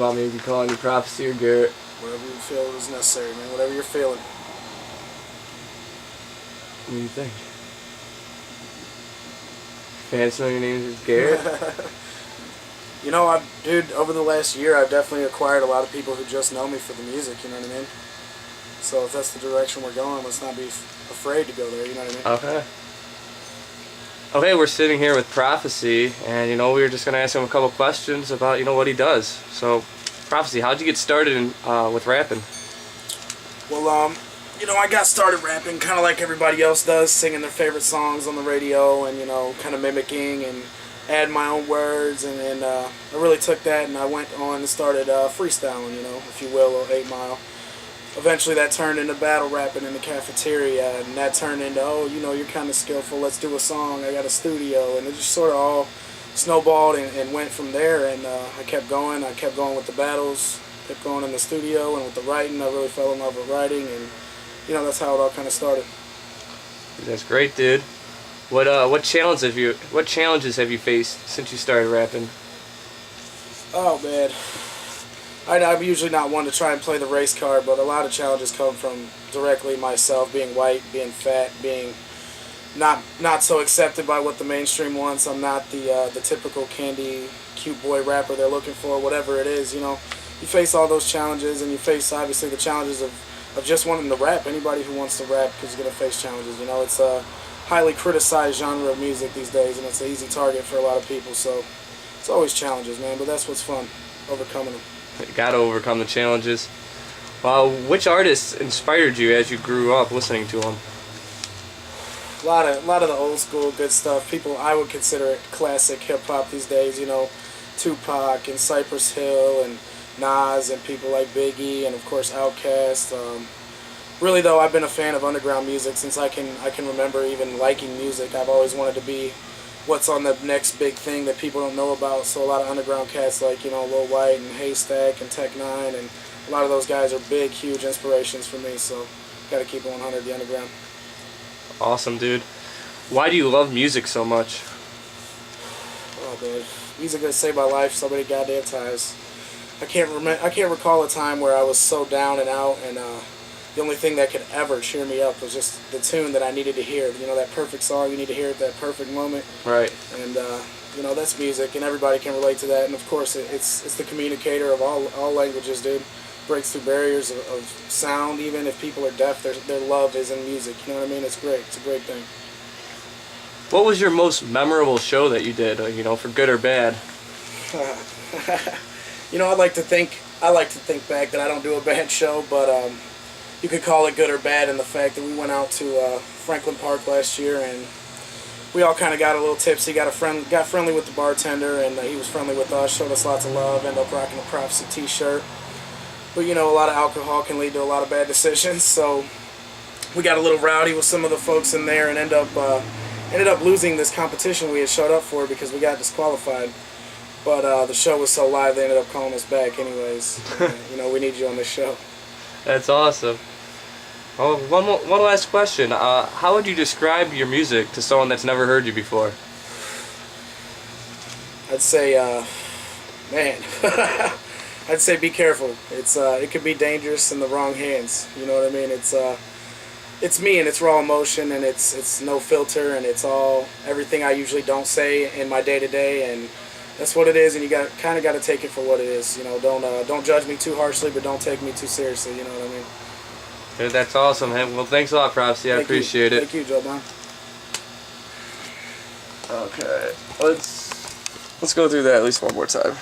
want me to be calling you Prophecy or Garrett? Whatever you feel is necessary, man. Whatever you're feeling. What do you think? Fans know your name is Garrett? You know, dude, over the last year, I've definitely acquired a lot of people who just know me for the music, you know what I mean? So if that's the direction we're going, let's not be afraid to go there, you know what I mean? Okay. Okay, we're sitting here with Prophecy, and we were just going to ask him a couple questions about, what he does. So, Prophecy, how'd you get started with rapping? Well, I got started rapping kind of like everybody else does, singing their favorite songs on the radio and, kind of mimicking and adding my own words. And I really took that and I went on and started freestyling, if you will, or 8 Mile. Eventually that turned into battle rapping in the cafeteria, and that turned into, you're kind of skillful, let's do a song, I got a studio, and it just sort of all snowballed and went from there, and I kept going with the battles, kept going in the studio, and with the writing, I really fell in love with writing, and that's how it all kind of started. That's great, dude. What challenges have you faced since you started rapping? Oh, man. I'm usually not one to try and play the race card, but a lot of challenges come from directly myself, being white, being fat, being not so accepted by what the mainstream wants. I'm not the typical candy, cute boy rapper they're looking for, whatever it is, You face all those challenges, and you face, obviously, the challenges of just wanting to rap. Anybody who wants to rap is going to face challenges, It's a highly criticized genre of music these days, and it's an easy target for a lot of people, so it's always challenges, man, but that's what's fun, overcoming them. You gotta overcome the challenges. Well, which artists inspired you as you grew up listening to them? A lot of the old school good stuff. People, I would consider it classic hip hop these days. Tupac and Cypress Hill and Nas and people like Biggie and of course Outkast. Really though, I've been a fan of underground music since I can remember even liking music. I've always wanted to be what's on the next big thing that people don't know about. So a lot of underground cats like, Lil White and Haystack and Tech Nine, and a lot of those guys are big, huge inspirations for me. So got to keep it 100, the underground. Awesome, dude. Why do you love music so much? Oh, dude. Music has saved my life so many goddamn times. I can't recall a time where I was so down and out, and the only thing that could ever cheer me up was just the tune that I needed to hear. That perfect song you need to hear at that perfect moment. Right. And that's music, and everybody can relate to that. And of course, it's the communicator of all languages, dude. Breaks through barriers of sound. Even if people are deaf, their love is in music. You know what I mean? It's great. It's a great thing. What was your most memorable show that you did? For good or bad? I like to think back that I don't do a bad show, but you could call it good or bad in the fact that we went out to Franklin Park last year, and we all kind of got a little tipsy, got friendly with the bartender, and he was friendly with us, showed us lots of love, ended up rocking a Prophecy t-shirt. But a lot of alcohol can lead to a lot of bad decisions, so we got a little rowdy with some of the folks in there and ended up losing this competition we had showed up for because we got disqualified. But the show was so live, they ended up calling us back anyways. We need you on this show. That's awesome. Oh, one last question. How would you describe your music to someone that's never heard you before? I'd say, man, I'd say be careful. It could be dangerous in the wrong hands. You know what I mean? It's me, and it's raw emotion, and it's no filter, and it's all everything I usually don't say in my day-to-day, and that's what it is. And you kind of got to take it for what it is. Don't judge me too harshly, but don't take me too seriously. You know what I mean? Dude, that's awesome. Hey, well, thanks a lot, Prophecy. I appreciate it. Thank you, Joe Don. Okay, let's go through that at least one more time.